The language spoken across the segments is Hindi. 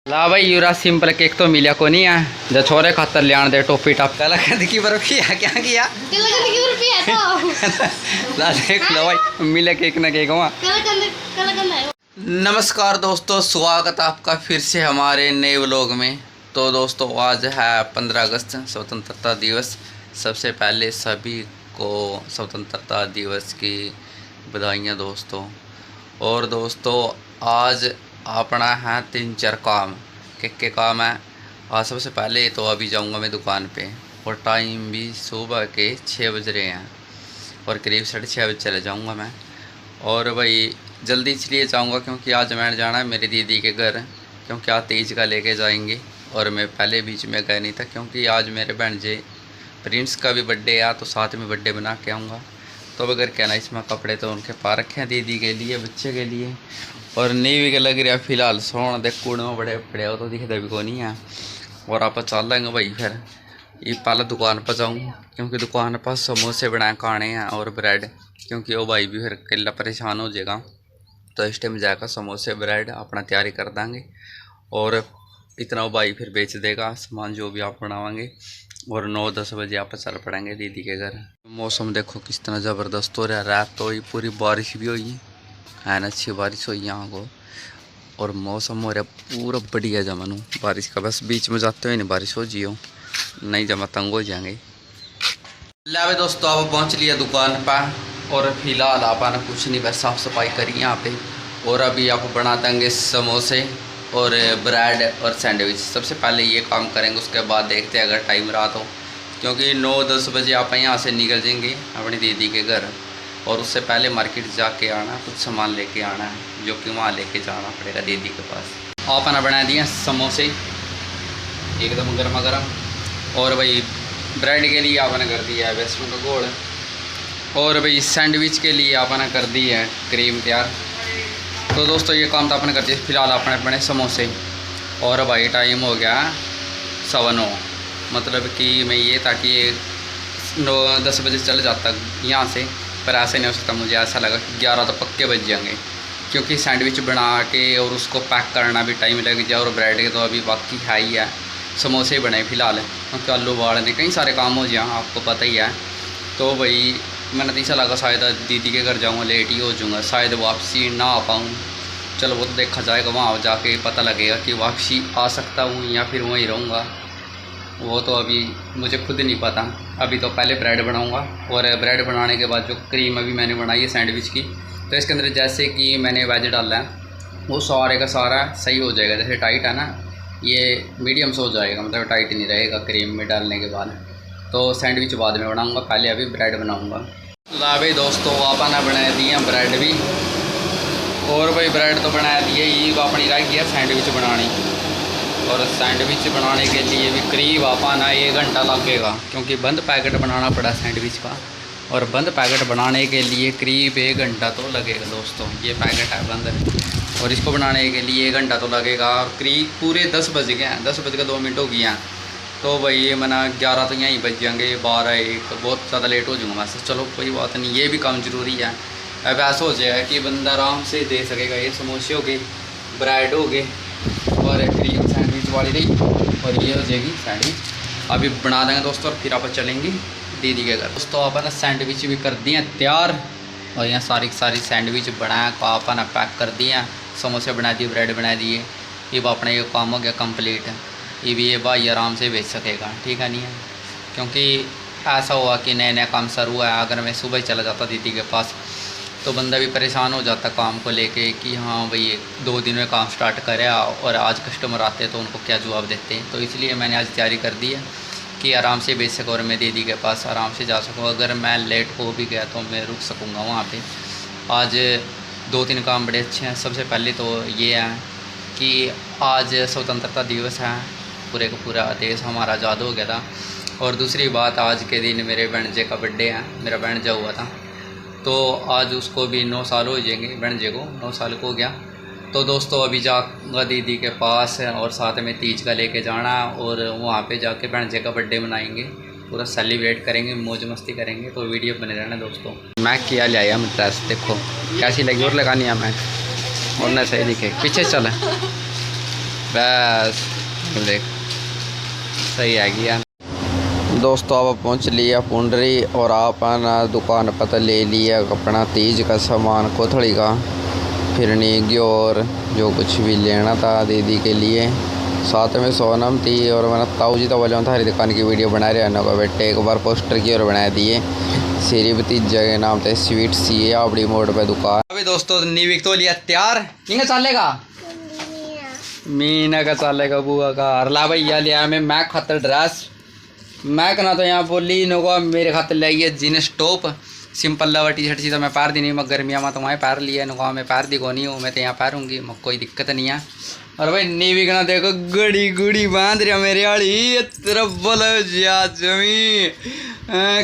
ला भाई यूरा सिंपल केक तो मिला को नहीं है जो छोरे खातर ले आन दे टोपी टाप कल की बर्फी है क्या किया ला देख लो भाई मिले केक ना केक वहाँ। नमस्कार दोस्तों, स्वागत आपका फिर से हमारे नए व्लॉग में। तो दोस्तों आज है 15 अगस्त स्वतंत्रता दिवस। सबसे पहले सभी को स्वतंत्रता दिवस की बधाइयाँ दोस्तों। और दोस्तों आज अपना है 3-4 काम के काम है। आज सबसे पहले तो अभी जाऊंगा मैं दुकान पे और टाइम भी सुबह के 6 बज रहे हैं और करीब 6:30 बजे चले जाऊंगा मैं। और भाई जल्दी इसलिए जाऊंगा क्योंकि आज मैंने जाना है मेरी दीदी के घर, क्योंकि आज तीज का लेके जाएंगे। और मैं पहले बीच में गया नहीं था क्योंकि आज मेरे भांजे प्रिंस का भी बर्थडे है, तो साथ में बर्थडे बना के आऊँगा। तो अगर कहना इसमें कपड़े तो उनके पा रखे हैं दीदी के लिए, बच्चे के लिए। और नीवी के लग रहा फिलहाल सोन देख कूड़ में बड़े पड़े हो तो दिखता भी को नहीं है। और आप चल लेंगे भाई फिर ये पहले दुकान पर जाऊँ क्योंकि दुकान पर समोसे बनाए खाने हैं और ब्रेड, क्योंकि वो भाई भी फिर किला परेशान हो जाएगा। तो इस टाइम जाकर समोसे ब्रेड अपना तैयारी कर देंगे और इतना वो भाई फिर बेच देगा सामान जो भी आप बनावाएंगे। और 9-10 बजे आप चल पड़ेंगे दीदी के घर। मौसम देखो किस तरह ज़बरदस्त हो रहा है। रात तो ही पूरी बारिश भी हुई है ना, अच्छी बारिश हुई यहाँ को। और मौसम हो रहा पूरा बढ़िया जमन हो बारिश का। बस बीच में जाते हुए नहीं बारिश हो जियो, नहीं जमा तंग हो जाएंगे। लावे दोस्तों आप पहुँच लिया दुकान पर और फिलहाल आपने कुछ नहीं बस साफ़ सफाई करी यहाँ पे। और अभी आप बना देंगे समोसे और ब्रेड और सैंडविच। सबसे पहले ये काम करेंगे, उसके बाद देखते हैं अगर टाइम रहा तो, क्योंकि 9-10 बजे आप यहाँ से निकल जाएंगे अपनी दीदी के घर। और उससे पहले मार्केट जाके आना, कुछ सामान लेके आना है जो कि वहाँ लेके जाना पड़ेगा दीदी के पास। आपने बना दिया समोसे एकदम गर्मा गर्म। और भाई ब्रेड के लिए आपने कर दिया है बेसन का घोल। और भाई सैंडविच के लिए आपने कर दी है क्रीम तैयार। तो दोस्तों ये काम तो आपने कर दिया। फिलहाल आपने बने समोसे। और भाई टाइम हो गया 9:15, मतलब कि मैं ये ताकि 9-10 बजे चले जाता यहाँ से, पर ऐसे नहीं हो सकता। मुझे ऐसा लगा कि 11 तो पक्के बज जाएंगे, क्योंकि सैंडविच बना के और उसको पैक करना भी टाइम लग जाए। और ब्रेड के तो अभी बाकी है ही है, समोसे बने फिलहाल, क्योंकि आलू उबालने कई सारे काम हो जाए आपको पता ही है। तो भाई मैंने तो ऐसा लगा शायद दीदी के घर जाऊँगा लेट ही हो जाऊँगा, शायद वापसी ना आ पाऊँ। चलो वो तो देखा जाएगा, वहाँ जाके पता लगेगा कि वापसी आ सकता हूँ या फिर वहीं रहूँगा। वो तो अभी मुझे खुद नहीं पता। अभी तो पहले ब्रेड बनाऊँगा और ब्रेड बनाने के बाद जो क्रीम अभी मैंने बनाई है सैंडविच की, तो इसके अंदर जैसे कि मैंने वेज डाला है वो सारे का सारा सही हो जाएगा। जैसे टाइट है ना, ये मीडियम से हो जाएगा, मतलब टाइट नहीं रहेगा क्रीम में डालने के बाद। तो सैंडविच बाद में बनाऊँगा, पहले अभी ब्रेड बनाऊँगा। ला भाई दोस्तों आपने बना दिया ब्रेड भी। और भाई ब्रेड तो बना दिए, ये अपनी रह गया सैंडविच बनानी। और सैंडविच बनाने के लिए भी करीब आपना 1 घंटा लगेगा, क्योंकि बंद पैकेट बनाना पड़ा सैंडविच का। और बंद पैकेट बनाने के लिए करीब 1 घंटा तो लगेगा दोस्तों। ये पैकेट है बंद और इसको बनाने के लिए 1 घंटा तो लगेगा। और करीब पूरे 10 बज गए हैं, 10 बज के 2 मिनट हो गए हैं। तो भाई ये मैंने 11 तो यहीं बज जाएंगे, 12-1 बहुत ज़्यादा लेट हो जाऊँगा वैसे। चलो कोई बात नहीं, ये भी काम ज़रूरी है। अब ऐसा हो जाएगा कि बंदा आराम से दे सकेगा। ये समोसे हो गए, ब्रेड हो गए और क्रीम सैंडविच वाली रही, और ये हो जाएगी सैंडविच। अभी बना देंगे दोस्तों और फिर आप चलेंगे दीदी के घर। दोस्तों आपने सैंडविच भी कर दिए तैयार और यहाँ सारी सैंडविच बनाया को आपने पैक कर दिया। समोसे बना दिए, ब्रेड बना दिए। ये अपना ये काम हो गया कंप्लीट। ये भी ये भाई आराम से बेच सकेगा, ठीक है नहीं है, क्योंकि ऐसा हुआ कि नया काम शुरू हुआ है। अगर मैं सुबह ही चला जाता दीदी के पास तो बंदा भी परेशान हो जाता काम को लेके कि हाँ भाई 2 दिन में काम स्टार्ट करे और आज कस्टमर आते हैं तो उनको क्या जवाब देते हैं। तो इसलिए मैंने आज तैयारी कर दी है कि आराम से बेच सकूँ और मैं दीदी के पास आराम से जा सकूँ। अगर मैं लेट हो भी गया तो मैं रुक सकूँगा वहाँ पे। आज 2-3 काम बड़े अच्छे हैं। सबसे पहले तो ये है कि आज स्वतंत्रता दिवस है, पूरे का पूरा देश हमारा आज़ाद हो गया था। और दूसरी बात, आज के दिन मेरे भांजे का बर्थडे है। मेरा भांजा हुआ था तो आज उसको भी 9 साल हो जाएंगे, भांजे को 9 साल को हो गया। तो दोस्तों अभी जाऊँगा दीदी के पास और साथ में तीज का लेके जाना और वहाँ पे जाके भांजे का बर्थडे मनाएंगे, पूरा सेलिब्रेट करेंगे, मौज मस्ती करेंगे। तो वीडियो बने रहना दोस्तों। मैं किया ले आया मैं ड्रेस, देखो कैसी लगी और लगानी है मैं, और ना सही दिखे। पीछे चले बस देख सही आ गया। दोस्तों अब पहुंच लिया पुंडरी और आप आना दुकान पता ले लिया अपना तीज का सामान कोथड़ी का फिरनी की और जो कुछ भी लेना था दीदी के लिए। साथ में सोनम थी और मैंने ताऊ जी तो बोले था हरी दुकान की वीडियो बना रहे हैं बेटे एक बार पोस्टर की और बना दिए। श्री भतीजा के नाम थे स्वीट सी आपड़ी मोड़ पे दुकान। अभी दोस्तों नीविक तो लिया तैयार नहीं चलेगा मीना का चलेगा बुआ का हरला भैया लिया मैं खातर ड्रेस मैं कहना तो यहाँ बोली इनको मेरे खातर लाइए jeans top simple lover T shirt सी तो मैं पार दी नहीं मैं गर्मिया में तो वहाँ पार लिया इनको मैं पार दी को नहीं हूँ मैं तो यहाँ पारूँगी मैं कोई दिक्कत नहीं है। और भाई नीवी कहना देखो गड़ी गुड़ी बांध रहा मेरे वाली तरफ बोलो जमी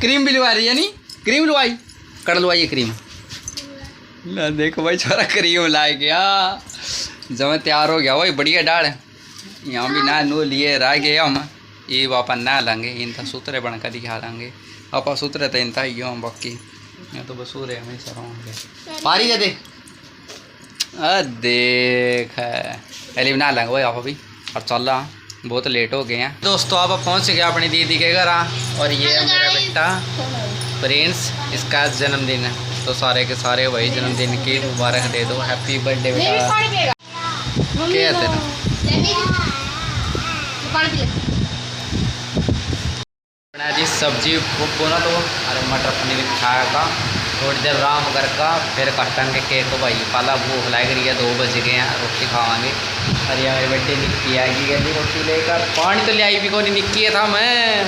क्रीम भी लुआ रही है नहीं क्रीम लुआई कड़ लुआई क्रीम ला देखो भाई छोरा क्रीम लाए गया जब मैं तैयार हो गया वही बढ़िया डाल यहाँ भी ना नो लिए रह गए हम ये वापा ना लेंगे इनका सूत्र बन कर दिखा देंगे आपा सूत्र तो इनता ही हम बाकी मैं तो बस सूर्य हमेशा रहूँगे पारी है देख देख है ना लेंगे वही आप भी और चल रहा बहुत लेट हो गए हैं। दोस्तों आप पहुँच गए अपनी दीदी के घर और ये है मेरा बेटा प्रिंस इसका जन्मदिन है तो सारे के सारे वही जन्मदिन की मुबारक दे दो हैप्पी बर्थडे बेटा क्या बना दी सब्जी बोना तो अरे मटर पनीर खाया का थोड़ी देर आराम कर का फिर काटेंगे केक तो भाई पाला भूख लग रही है 2 बज गए हैं रोटी खावांगे। अरे यार मेरी बेटी निक्की आएगी गली रोटी लेकर पानी तो ले आई भी कोई निक्की था मैं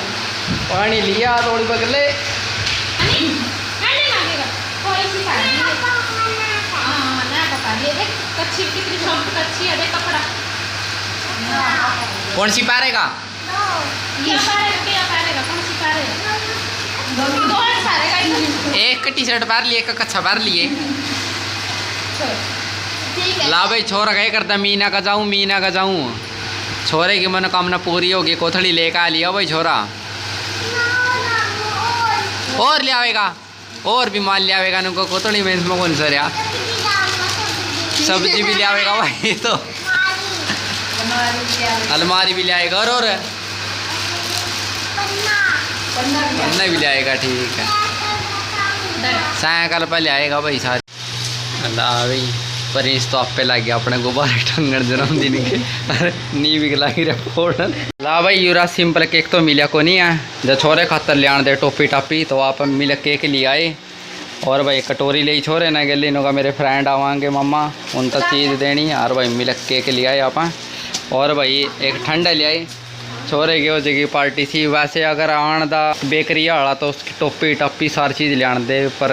पानी लिया थोड़ी बगले कौन सी पारेगा एक टी शर्ट पार लिए एक कच्छा पार लिए ला भाई छोरा क्या करता मीना का जाऊँ छोरे की मनोकामना पूरी होगी कोथड़ी लेकर आ लिया भाई छोरा और ले आवेगा और भी माल ले आवेगा उनको कोथड़ी में इसमें कौन सर यार सब्जी भी ले आवेगा भाई तो अलमारी भी ले आएगा और पन्ना भी ले आएगा ठीक है सायकाल पर ले आएगा भाई सारे अल्लाह भाई परेश तो आप पे लग गया अपने गुब्बारे टंगन जन्मदिन के अरे नी भी लगी रहे फोड़न ला भाई यूरा सिंपल केक तो मिला को नहीं है जब छोरे खातर ले आने दे टोपी टापी तो आप मिल केक ले आए और भाई कटोरी ले छोरे ना गली का मेरे फ्रेंड आवांगे मम्मा उन तक चीज़ देनी और भाई मिल केक ले आए आप और भाई एक ठंडा ले आई छोरे की हो जाएगी पार्टी थी वैसे अगर आन दा बेकरी वाला तो उसकी टोपी टप्पी सारी चीज़ ले आन दे पर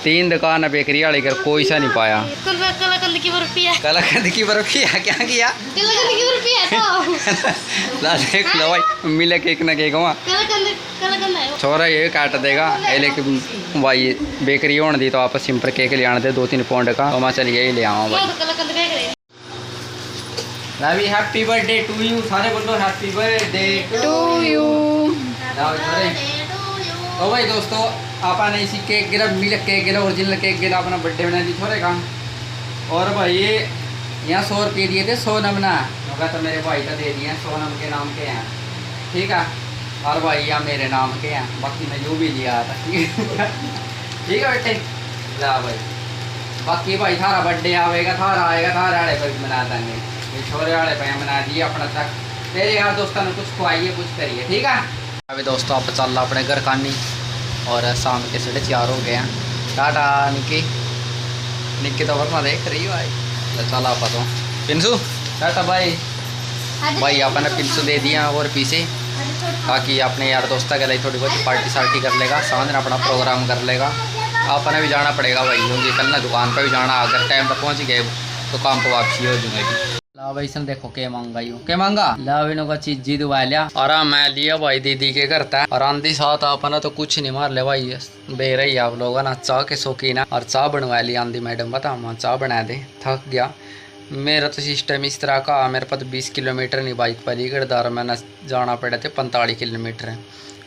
3 दुकान है बेकरी वाले कर कोई सा नहीं पाया। कलाकंद की बर्फी है क्या किया ला देख लो भाई मिले केक ना केक वहाँ छोरा ये काट देगा लेकिन भाई बेकरी होने दी तो आप सिंपल केक ले आने दे 2-3 पाउंड का तो मैं चलिए ही ले आवा भाई। हैप्पी बर्थडे टू यू सारे बोलो हैप्पी बर्थडे टू यू। तो भाई दोस्तों आपने इसी केक गिरा मिल केक गिरा ओरिजिनल केक गिरा अपना बर्थडे बना दी छोरे का और भाई ये यहाँ 100 रुपये दिए थे सोनम ना होगा तो मेरे भाई का दे दिए सोनम के नाम के हैं ठीक है और भाई यहाँ मेरे नाम के हैं बाकी मैं जो भी लिया था ठीक है बेटे ला भाई बाकी भाई थारा बर्थडे आएगा थारा आड़े पर भी मना देंगे ये छोरे वाले पे मना दिए अपना तक तेरे यार दोस्तों ने कुछ खुआइए कुछ करिए ठीक है। अभी दोस्तों आप चल रहा अपने घर खानी और शाम के 4:30 हो गए हैं टाटा निक्की तो वरमा देख रही भाई चल आप तो पिंसू टाटा भाई अपने पिंसू दे दिया और पीछे ताकि अपने यार दोस्तों के लिए थोड़ी बहुत पार्टी सार्टी कर लेगा सामने अपना प्रोग्राम कर लेगा अपने भी जाना पड़ेगा भाई क्योंकि कल ना दुकान पर भी जाना अगर टाइम पर पहुँच गए तो काम पर वापसी हो जाएगी। ला भाई सन देखो के मांगा यू के मांगा ला भाई का चीज जी दुआ लिया और मैं लिया भाई दीदी के करता और आंधी साथ अपना तो कुछ नहीं मार ले भाई बे रही आप लोगों ना चाह के शौकीन है और चाह बनवा ली आंधी मैडम बता मैं चाह बना दे थक गया मेरा तो सिस्टम इस तरह का मेरे पास 20 किलोमीटर नहीं बाइक पर ही गढ़दार मैंने जाना पड़ा थे 45 किलोमीटर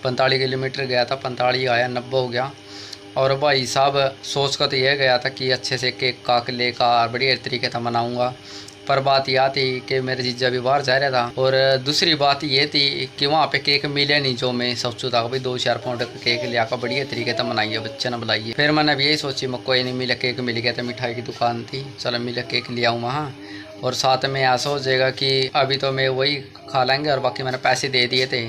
45 किलोमीटर गया था 45 आया 90 हो गया और भाई साहब सोच कर तो यह गया था कि अच्छे से केक काक लेकर बढ़िया तरीके से मनाऊँगा पर बात यह थी कि मेरे जीजा भी बाहर जा रहा था। और दूसरी बात ये थी कि वहाँ पे केक मिले नहीं जो मैं सोचू था भाई 2-4 पाउंड का केक लिया का बढ़िया तरीके से मनाइए, बच्चे ने बुलाइए। फिर मैंने भी यही सोची मैं कोई नहीं मिला, केक मिल गया था, मिठाई की दुकान थी, चलो मिला केक लिया हूँ वहाँ। और साथ में ऐसा हो जाएगा कि अभी तो मैं वही खा लेंगे और बाकी मैंने पैसे दे दिए थे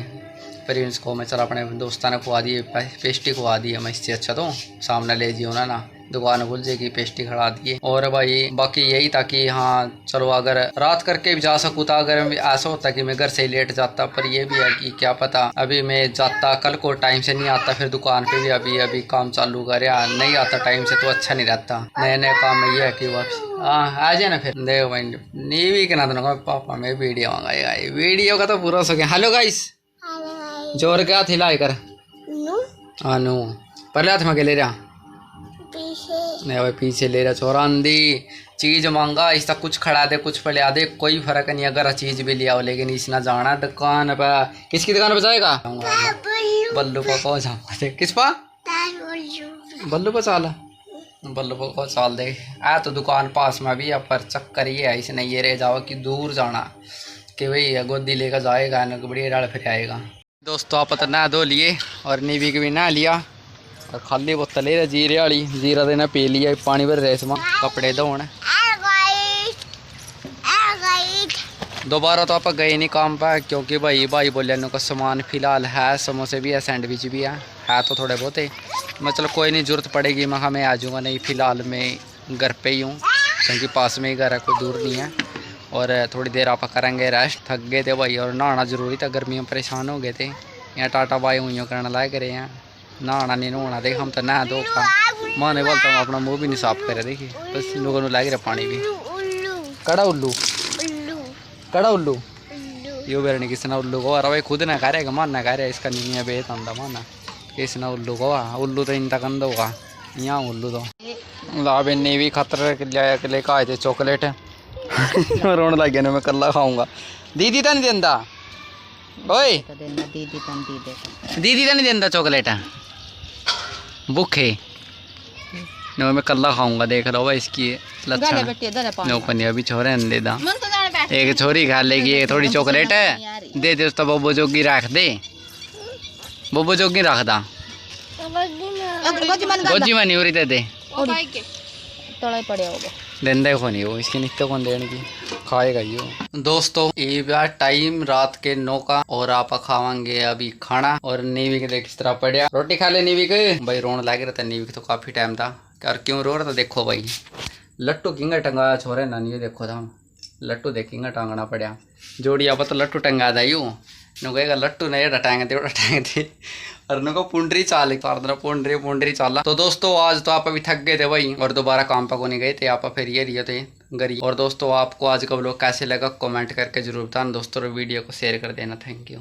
प्रिंस को, मैं चल अपने दोस्तों ने खुआ दिए, पेस्ट्री खुआ दी है। मैं इससे अच्छा तो सामने ले जियो ना दुकान खुल जाएगी, पेस्ट्री खड़ा दिए। और भाई बाकी यही था कि हाँ चलो अगर रात करके भी जा सकूँ था, अगर ऐसा होता कि मैं घर से लेट जाता, पर ये भी है कि क्या पता अभी मैं जाता कल को टाइम से नहीं आता, फिर दुकान पे भी अभी अभी काम चालू करे, नहीं आता टाइम से तो अच्छा नहीं रहता। नए नए काम में ये है कि वापस हाँ आ जाए ना। फिर देखो भाई नीवी के ना तो पापा मैं वीडियो मंगाएगा, वीडियो का तो पूरा सो गया। हेलो गाइस, जोर क्या थी लाई कर अनु पहले हाथ में ले रहा नहीं भाई पीछे ले रहा छोरा अंधी चीज मांगा, इसका कुछ खड़ा दे कुछ पले दे, कोई फर्क नहीं अगर चीज भी लिया हो, लेकिन इसना जाना दुकान पर। किसकी दुकान पर जाएगा? बल्लू को कौन जाऊंगा? किस पा? बल्लू को चाल, बल्लू को चाल दे आ तो दुकान पास में भी है, पर चक्कर ये है इसने ये रह जाओ कि दूर जाना कि भाई गोदी लेकर जाएगा ना बढ़िया डाल फिर आएगा। दोस्तों आप तो नहा धो लिए और नीवी के भी नहा लिया और खाली बोतल ले रहे जीरे वाली, जीरा देना पी लिया, पानी भर रहे इसमें कपड़े धोने। दोबारा तो आप गए नहीं काम पर क्योंकि भाई बोले का सामान फिलहाल है, समोसे भी है, सैंडविच भी है तो थोड़े बहुत है। मैं चलो कोई नहीं ज़रूरत पड़ेगी मैं मैं आ जाऊँगा, नहीं फ़िलहाल मैं घर पे ही हूँ क्योंकि पास में ही घर है, कोई दूर नहीं है। और थोड़ी देर आप करेंगे रेस्ट, थक गए थे भाई और नहाना ज़रूरी था, गर्मी में परेशान हो गए थे। यहाँ टाटा बाई हुई करने लाए करे हैं, नहाना नहीं नहाना देख हम तो नहा दो का माँ नहीं बोलता हूँ, अपना मुँह भी नहीं साफ करे देखिए, बस लोगों ने लागे रहा पानी भी। कड़ा उल्लू कड़ा उल्लू यो बेर नहीं किसी ना उल्लू को भाई खुद ना कह रहे मानना कह रहे इसका नहीं है बेत आंदा माना किसी ना उल्लू को उल्लू तो इन तक अंदा होगा यहाँ उल्लू तो लाभ इन्नी भी खतर लेकर आए थे चॉकलेट रोने लग गया ना मैं कल्ला खाऊंगा। दीदी तो नहीं देंदा ओए दीदी तो नहीं देंदा चॉकलेट भूखे नो मैं कल्ला खाऊंगा देख लो भाई इसकी लच्छा नो पनी अभी छोरे दे दा एक छोरी खा लेगी एक थोड़ी चॉकलेट है दे दे उसका बब्बो जोगी रख दे बब्बो जोगी रख दा गोजी मनी उरी दे दे तोड़ा पड़े होगा देंदा को नहीं वो इसकी नित्य कौन देने की खाएगा यो। दोस्तों ये बार टाइम रात के 9 का और आप खावांगे अभी खाना और नीवी के किस तरह पड़ा रोटी खा ले नीवी के भाई रोने लग रहा था नीवी के तो काफी टाइम था यार क्यों रो रहा था देखो भाई लट्टू किंगा टंगाया छोरे ना ये देखो था लट्टू देखेंगे टांगना पड़ा जोड़ी आप तो लट्टू टंगा था यूँ नु कहेगा लट्टू नहीं टांगे थे और नुको पुंडरी चाल पुंडरी चाला। तो दोस्तों आज तो आप अभी थक गए थे भाई और दोबारा काम पर को नहीं गए थे आप फिर ये रिए थे गरी। और दोस्तों आपको आज का व्लॉग कैसे लगा कमेंट करके जरूर बताना दोस्तों, वीडियो को शेयर कर देना। Thank you.